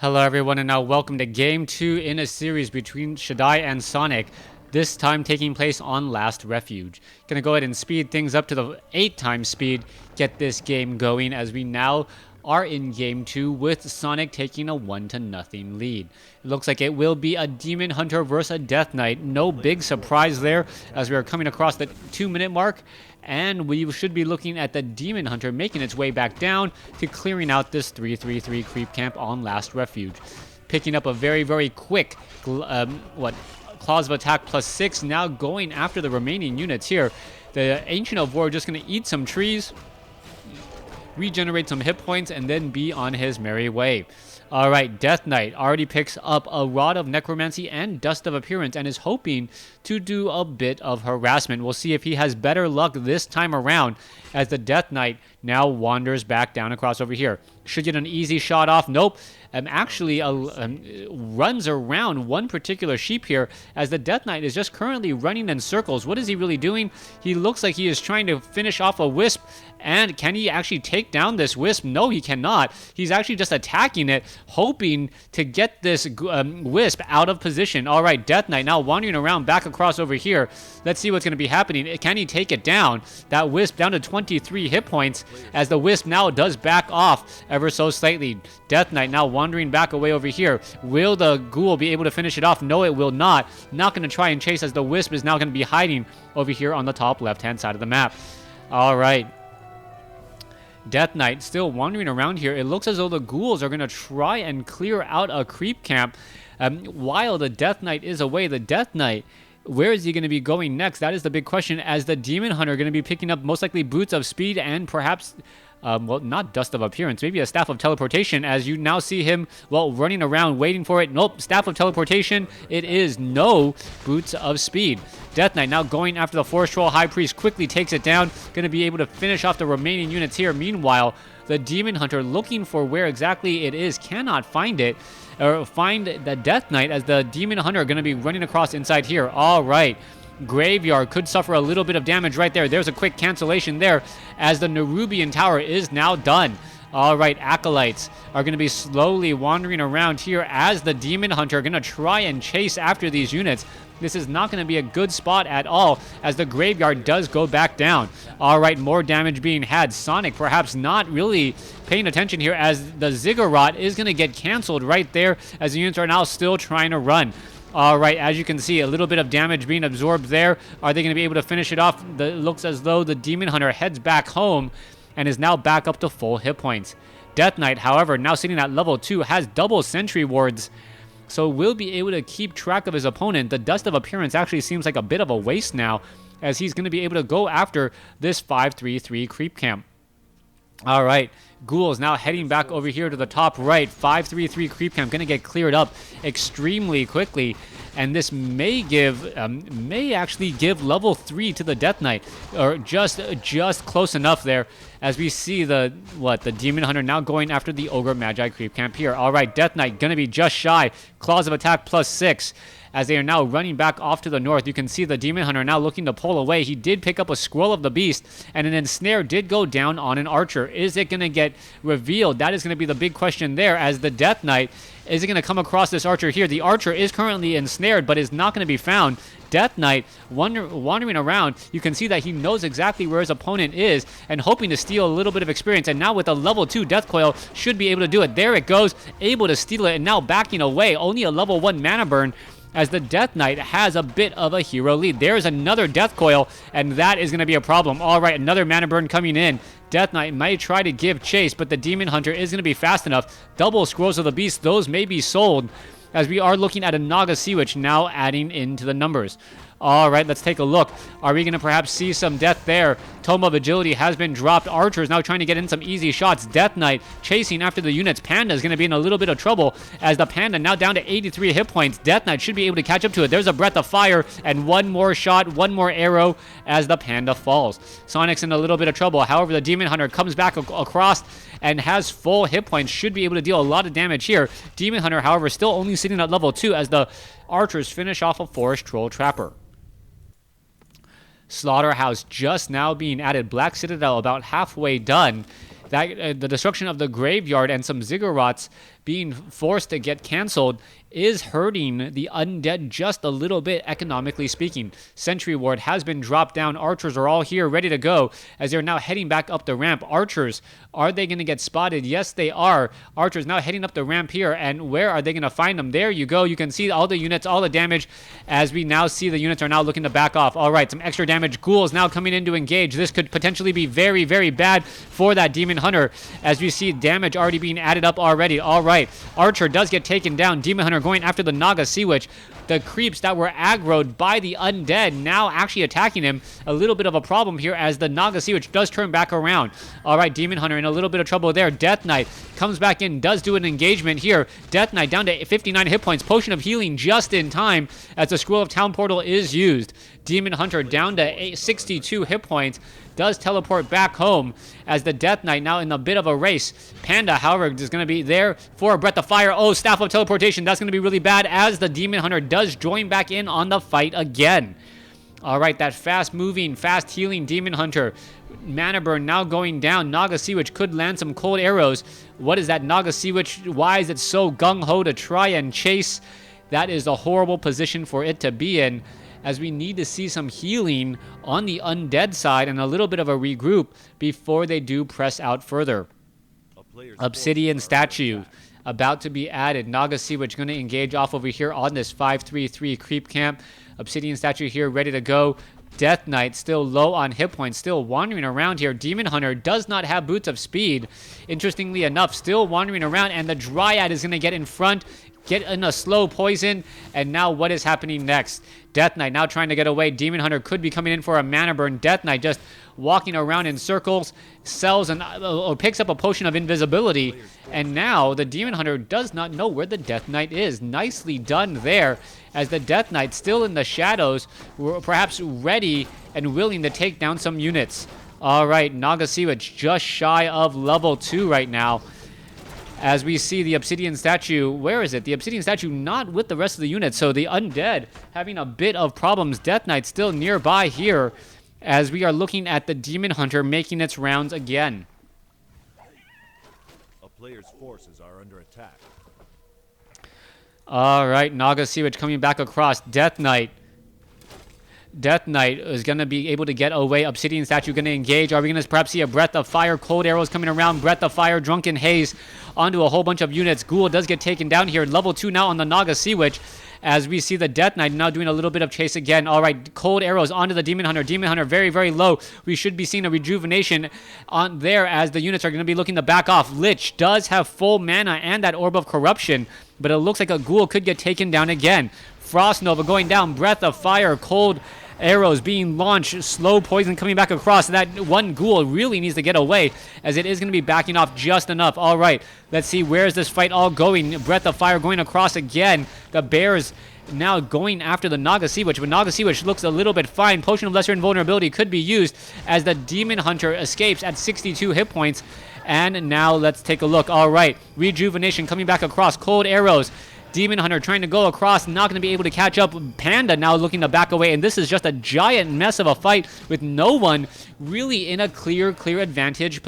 Hello everyone, and now welcome to Game 2 in a series between Shadai and Sonik, this time taking place on Last Refuge. Gonna go ahead and speed things up to the 8 times speed, get this game going as we now are in Game 2 with Sonik taking a 1-0 lead. It looks like it will be a Demon Hunter versus a Death Knight. No big surprise there as we are coming across the 2-minute mark. And we should be looking at the Demon Hunter making its way back down to clearing out this 3-3-3 creep camp on Last Refuge. Picking up a very, very quick, Claws of Attack +6, now going after the remaining units here. The Ancient of War just going to eat some trees, regenerate some hit points, and then be on his merry way. Alright, Death Knight already picks up a Rod of Necromancy and Dust of Appearance and is hoping to do a bit of Harassment. We'll see if he has better luck this time around as the Death Knight now wanders back down across over here. Should get an easy shot off. Nope. Actually runs around one particular sheep here as the Death Knight is just currently running in circles. What is he really doing? He looks like he is trying to finish off a wisp. And can he actually take down this wisp? No, he cannot. He's actually just attacking it, hoping to get this wisp out of position. All right, Death Knight now wandering around back across over here. Let's see what's going to be happening. Can he take it down? That wisp down to 23 hit points as the wisp now does back off ever so slightly. Death Knight now wandering back away over here. Will the ghoul be able to finish it off? No, it will not. Not going to try and chase as the wisp is now going to be hiding over here on the top left-hand side of the map. All right. Death Knight still wandering around here. It looks as though the ghouls are going to try and clear out a creep camp while the Death Knight is away. The Death Knight, where is he going to be going next? That is the big question, as the Demon Hunter going to be picking up most likely Boots of Speed and perhaps, well, not Dust of Appearance, maybe a Staff of Teleportation, as you now see him, well, running around waiting for it. Nope, Staff of Teleportation. It is no Boots of Speed. Death Knight now going after the Forest Troll. High Priest quickly takes it down. Going to be able to finish off the remaining units here. Meanwhile, the Demon Hunter looking for where exactly it is, cannot find it, or find the Death Knight, as the Demon Hunter are going to be running across inside here. All right. Graveyard could suffer a little bit of damage right there. There's a quick cancellation there as the Nerubian Tower is now done. All right, Acolytes are going to be slowly wandering around here as the Demon Hunter are going to try and chase after these units. This is not going to be a good spot at all as the Graveyard does go back down. All right, more damage being had. Sonik perhaps not really paying attention here as the Ziggurat is going to get canceled right there as the units are now still trying to run. All right, as you can see, a little bit of damage being absorbed there. Are they going to be able to finish it off? It looks as though the Demon Hunter heads back home and is now back up to full hit points. Death Knight, however, now sitting at level 2, has double sentry wards, so will be able to keep track of his opponent. The Dust of Appearance actually seems like a bit of a waste now, as he's going to be able to go after this 5-3-3 creep camp. All right, Ghouls now heading back over here to the top right. 5-3-3 creep camp going to get cleared up extremely quickly, and this may actually give level 3 to the Death Knight, or just close enough there, as we see the Demon Hunter now going after the Ogre Magi creep camp here. All right, Death Knight going to be just shy. Claws of Attack +6. As they are now running back off to the north. You can see the Demon Hunter now looking to pull away. He did pick up a Scroll of the Beast, and an Ensnare did go down on an Archer. Is it going to get revealed? That is going to be the big question there, as the Death Knight, is it going to come across this Archer here? The Archer is currently ensnared, but is not going to be found. Death Knight wandering around. You can see that he knows exactly where his opponent is and hoping to steal a little bit of experience. And now with a level 2 Death Coil, should be able to do it. There it goes, able to steal it, and now backing away. Only a level 1 mana burn, as the Death Knight has a bit of a hero lead. There's another Death Coil, and that is going to be a problem. All right, another mana burn coming in. Death Knight might try to give chase, but the Demon Hunter is going to be fast enough. Double Scrolls of the Beast, those may be sold, as we are looking at a Naga Sea Witch now adding into the numbers. All right, let's take a look. Are we going to perhaps see some death there? Tome of Agility has been dropped. Archer is now trying to get in some easy shots. Death Knight chasing after the units. Panda is going to be in a little bit of trouble, as the Panda now down to 83 hit points. Death Knight should be able to catch up to it. There's a Breath of Fire, and one more shot, one more arrow as the Panda falls. Sonic's in a little bit of trouble. However, the Demon Hunter comes back across and has full hit points. Should be able to deal a lot of damage here. Demon Hunter, however, still only sitting at level 2 as the Archers finish off a Forest Troll Trapper. Slaughterhouse just now being added. Black Citadel about halfway done. That the destruction of the graveyard and some ziggurats being forced to get canceled is hurting the undead just a little bit, economically speaking. Sentry ward has been dropped down. Archers are all here ready to go as they're now heading back up the ramp. Archers, are they going to get spotted? Yes, they are. Archers now heading up the ramp here, and where are they going to find them? There you go. You can see all the units, all the damage, as we now see the units are now looking to back off. All right, some extra damage. Ghouls now coming in to engage. This could potentially be very, very bad for that Demon Hunter, as we see damage already being added up already. All right, Archer does get taken down. Demon Hunter going after the Naga Sea Witch. The creeps that were aggroed by the undead now actually attacking him. A little bit of a problem here as the Naga Sea Witch does turn back around. All right, Demon Hunter in a little bit of trouble there. Death Knight comes back in, does do an engagement here. Death Knight down to 59 hit points. Potion of healing just in time as the Scroll of Town Portal is used. Demon Hunter down to 62 hit points. Does teleport back home as the Death Knight now in a bit of a race. Panda, however, is going to be there for a Breath of Fire. Oh, Staff of Teleportation. That's going to be really bad as the Demon Hunter does join back in on the fight again. All right, that fast-moving, fast-healing Demon Hunter. Mana burn now going down. Naga Sea Witch could land some cold arrows. What is that Naga Sea Witch? Why is it so gung-ho to try and chase? That is a horrible position for it to be in, as we need to see some healing on the undead side and a little bit of a regroup before they do press out further. Obsidian statue about to be added. Naga Sea Witch going to engage off over here on this 5-3-3 creep camp. Obsidian statue here ready to go. Death Knight still low on hit points, still wandering around here. Demon Hunter does not have boots of speed, interestingly enough, still wandering around, and the Dryad is going to get in front, get in a slow poison, and now what is happening next? Death Knight now trying to get away. Demon Hunter could be coming in for a mana burn. Death Knight just walking around in circles, sells or picks up a potion of invisibility, and now the Demon Hunter does not know where the Death Knight is. Nicely done there, as the Death Knight still in the shadows, perhaps ready and willing to take down some units. All right, Naga Sea Witch just shy of level 2 right now. As we see the Obsidian statue, where is it? The Obsidian statue not with the rest of the units, so the undead having a bit of problems. Death Knight still nearby here, as we are looking at the Demon Hunter making its rounds again. A player's forces are under attack. All right, Naga Sea Witch coming back across. Death Knight is going to be able to get away. Obsidian statue going to engage. Are we going to perhaps see a Breath of Fire? Cold arrows coming around. Breath of Fire, Drunken Haze onto a whole bunch of units. Ghoul does get taken down here. Level 2 now on the Naga Sea Witch, as we see the Death Knight now doing a little bit of chase again. All right, cold arrows onto the Demon Hunter. Demon Hunter very, very low. We should be seeing a rejuvenation on there as the units are going to be looking to back off. Lich does have full mana and that Orb of Corruption, but it looks like a Ghoul could get taken down again. Frost Nova going down. Breath of Fire, cold arrows being launched, slow poison coming back across. That one Ghoul really needs to get away, as it is going to be backing off just enough. All right, let's see, where is this fight all going? Breath of Fire going across again. The Bears now going after the Naga Sea Witch, but Naga Sea Witch looks a little bit fine. Potion of Lesser Invulnerability could be used as the Demon Hunter escapes at 62 hit points. And now let's take a look. All right, rejuvenation coming back across. Cold arrows. Demon Hunter trying to go across, not going to be able to catch up. Panda now looking to back away, and this is just a giant mess of a fight with no one really in a clear advantageous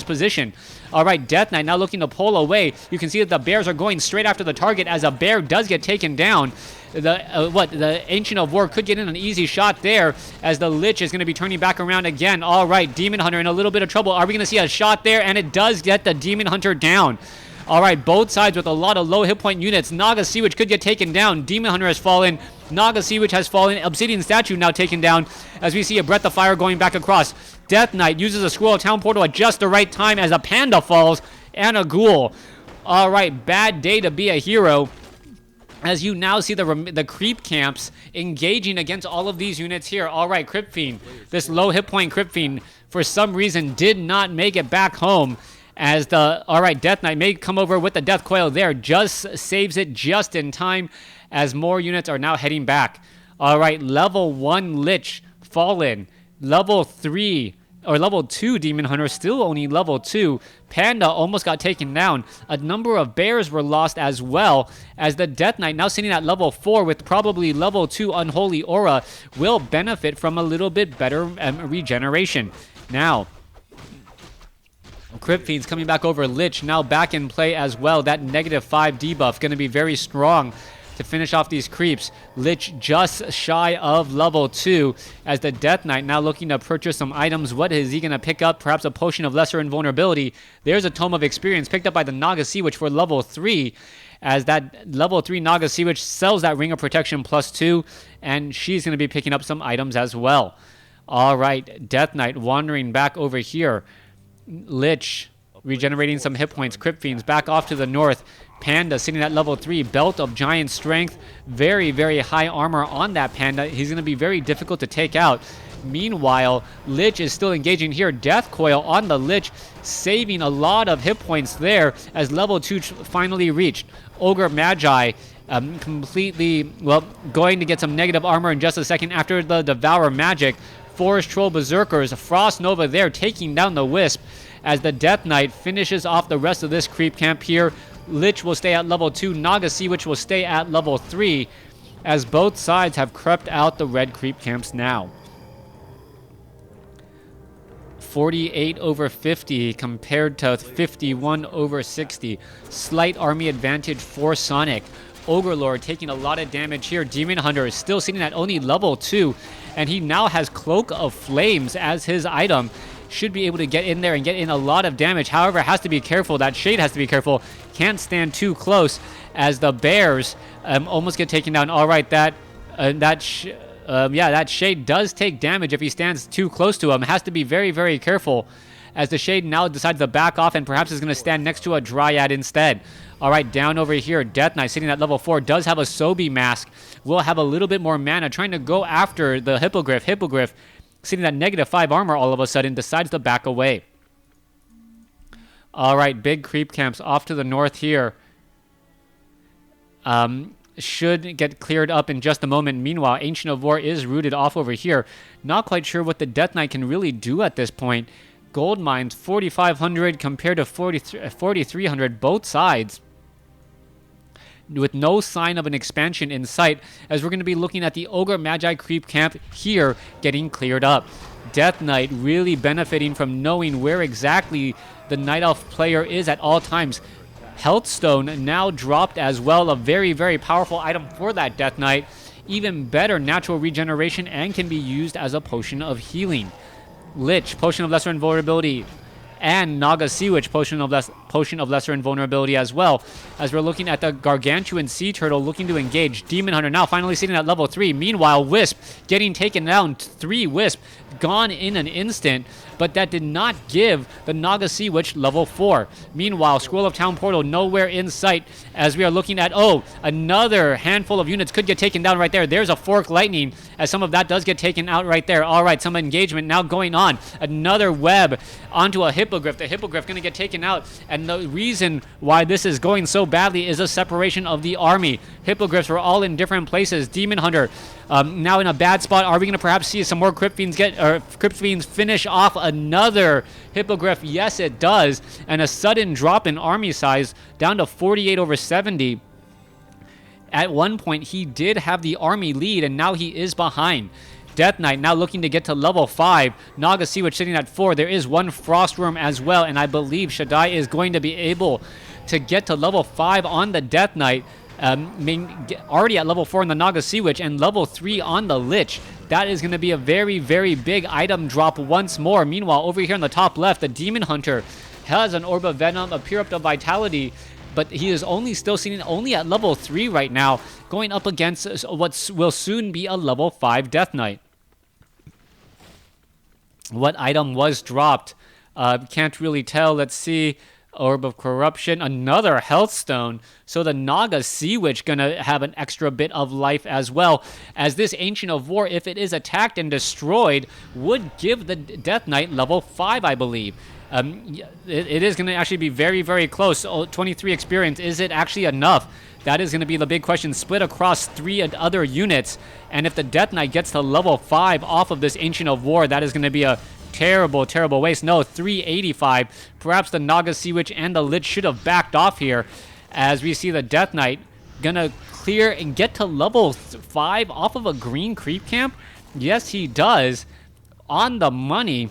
position. All right, Death Knight now looking to pull away. You can see that the Bears are going straight after the target, as a bear does get taken down. The Ancient of War could get in an easy shot there, as the Lich is going to be turning back around again. All right, Demon Hunter in a little bit of trouble. Are we going to see a shot there? And it does get the Demon Hunter down. All right, both sides with a lot of low hit point units. Naga Sea Witch could get taken down. Demon Hunter has fallen. Naga Sea Witch has fallen. Obsidian statue now taken down, as we see a Breath of Fire going back across. Death Knight uses a Scroll of Town Portal at just the right time, as a Panda falls and a Ghoul. All right, bad day to be a hero, as you now see the creep camps engaging against all of these units here. All right, Crypt Fiend, this low hit point Crypt Fiend, for some reason did not make it back home, as all right, Death Knight may come over with the Death Coil there, just saves it just in time, as more units are now heading back. All right, level 1 Lich fallen. Level 3 or level 2 Demon Hunter still only level 2. Panda almost got taken down. A number of Bears were lost as well, as the Death Knight now sitting at level 4 with probably level 2 Unholy Aura will benefit from a little bit better regeneration. Now, Crypt Fiends coming back over. Lich now back in play as well. That -5 debuff going to be very strong to finish off these creeps. Lich just shy of level 2 as the Death Knight now looking to purchase some items. What is he going to pick up? Perhaps a Potion of Lesser Invulnerability. There's a Tome of Experience picked up by the Naga Sea Witch for level 3, as that level 3 Naga Sea Witch sells that Ring of Protection +2, and she's going to be picking up some items as well. All right, Death Knight wandering back over here. Lich regenerating some hit points. Crypt Fiends back off to the north. Panda sitting at level 3. Belt of Giant Strength. Very, very high armor on that Panda. He's going to be very difficult to take out. Meanwhile, Lich is still engaging here. Death Coil on the Lich, saving a lot of hit points there as level 2 finally reached. Ogre Magi completely, well, going to get some negative armor in just a second after the Devour Magic. Forest Troll Berserkers, Frost Nova there taking down the Wisp as the Death Knight finishes off the rest of this creep camp here. Lich will stay at level 2, Naga Sea Witch will stay at level 3 as both sides have crept out the red creep camps now. 48 over 50 compared to 51 over 60. Slight army advantage for Sonik. Ogre Lord taking a lot of damage here. Demon Hunter is still sitting at only level 2, and he now has Cloak of Flames as his item. Should be able to get in there and get in a lot of damage. However, has to be careful. That Shade has to be careful. Can't stand too close as the Bears almost get taken down. All right, that Shade does take damage if he stands too close to him. Has to be very, very careful as the Shade now decides to back off and perhaps is going to stand next to a Dryad instead. All right, down over here, Death Knight sitting at level 4 does have a Sobi Mask. Will have a little bit more mana, trying to go after the Hippogriff. Hippogriff sitting at -5 armor all of a sudden decides to back away. All right, big creep camps off to the north here. Should get cleared up in just a moment. Meanwhile, Ancient of War is rooted off over here. Not quite sure what the Death Knight can really do at this point. Gold mines, 4,500 compared to 4,300, both sides, with no sign of an expansion in sight, as we're going to be looking at the Ogre Magi creep camp here getting cleared up. Death Knight really benefiting from knowing where exactly the Night Elf player is at all times. Healthstone now dropped as well, a very, very powerful item for that Death Knight. Even better natural regeneration and can be used as a potion of healing. Lich, Potion of Lesser Invulnerability, and Naga Sea Witch, Potion of Lesser Invulnerability as well, as we're looking at the Gargantuan Sea Turtle looking to engage. Demon Hunter now finally sitting at level 3. Meanwhile, Wisp getting taken down. 3 Wisp gone in an instant, but that did not give the Naga Sea Witch level 4. Meanwhile, Scroll of Town Portal nowhere in sight as we are looking at, another handful of units could get taken down right there. There's a Fork Lightning as some of that does get taken out right there. All right, some engagement now going on. Another web onto a Hippogriff. The Hippogriff going to get taken out, and the reason why this is going so badly is a separation of the army. Hippogriffs were all in different places. Demon Hunter now in a bad spot. Are we going to perhaps see some more Crypt Fiends finish off another Hippogriff? Yes, it does. And a sudden drop in army size down to 48 over 70. At one point, he did have the army lead, and now he is behind. Death Knight now looking to get to level 5. Naga Sea Witch sitting at 4. There is one Frostworm as well, and I believe Shadai is going to be able to get to level 5 on the Death Knight. Already at level 4 on the Naga Sea Witch and level 3 on the Lich. That is going to be a very, very big item drop once more. Meanwhile, over here on the top left, the Demon Hunter has an Orb of Venom, a Pure Up of Vitality, but he is still sitting only at level 3 right now, going up against what will soon be a level 5 Death Knight. What item was dropped? Can't really tell. Let's see. Orb of Corruption, another Healthstone. So the Naga Sea Witch gonna have an extra bit of life as well, as this Ancient of War, if it is attacked and destroyed, would give the Death Knight level 5, I believe. It is gonna actually be very, very close. 23 experience, is it actually enough? That is going to be the big question, split across 3 other units. And if the Death Knight gets to level 5 off of this Ancient of War, that is going to be a terrible, terrible waste. No, 385. Perhaps the Naga Sea Witch and the Lich should have backed off here, as we see the Death Knight going to clear and get to level 5 off of a green creep camp. Yes, he does. On the money.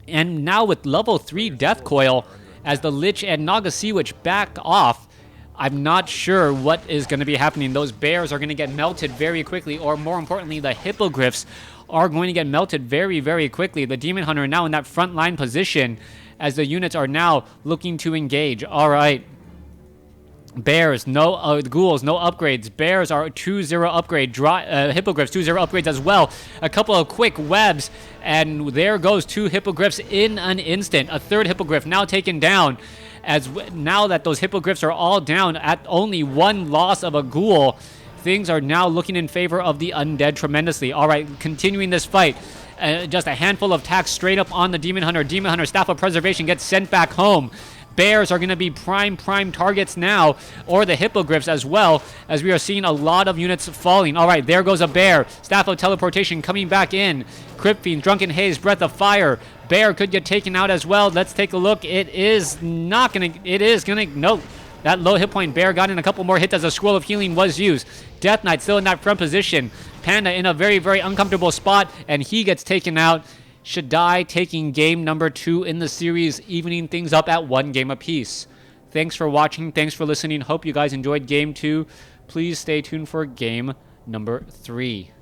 And now with level 3 Death Coil, as the Lich and Naga Sea Witch back off, I'm not sure what is going to be happening. Those bears are going to get melted very quickly, or more importantly, the hippogriffs are going to get melted very, very quickly. The Demon Hunter now in that front line position as the units are now looking to engage. All right. Bears, no ghouls, no upgrades. Bears are 2-0 upgrade. Hippogriffs 2-0 upgrades as well. A couple of quick webs, and there goes 2 hippogriffs in an instant. A third hippogriff now taken down. Now that those hippogriffs are all down at only 1 loss of a ghoul, things are now looking in favor of the undead tremendously. All right, continuing this fight. Just a handful of attacks straight up on the Demon Hunter. Demon Hunter, Staff of Preservation, gets sent back home. Bears are going to be prime targets now, or the hippogriffs as well, as we are seeing a lot of units falling. All right, there goes a bear. Staff of Teleportation coming back in. Crypt Fiend, Drunken Haze, Breath of Fire. Bear could get taken out as well. Let's take a look. It is not going to, nope. That low hit point bear got in a couple more hits as a Scroll of Healing was used. Death Knight still in that front position. Panda in a very, very uncomfortable spot, and he gets taken out. Shadai taking game number 2 in the series, evening things up at 1 game apiece. Thanks for watching. Thanks for listening. Hope you guys enjoyed game 2. Please stay tuned for game number 3.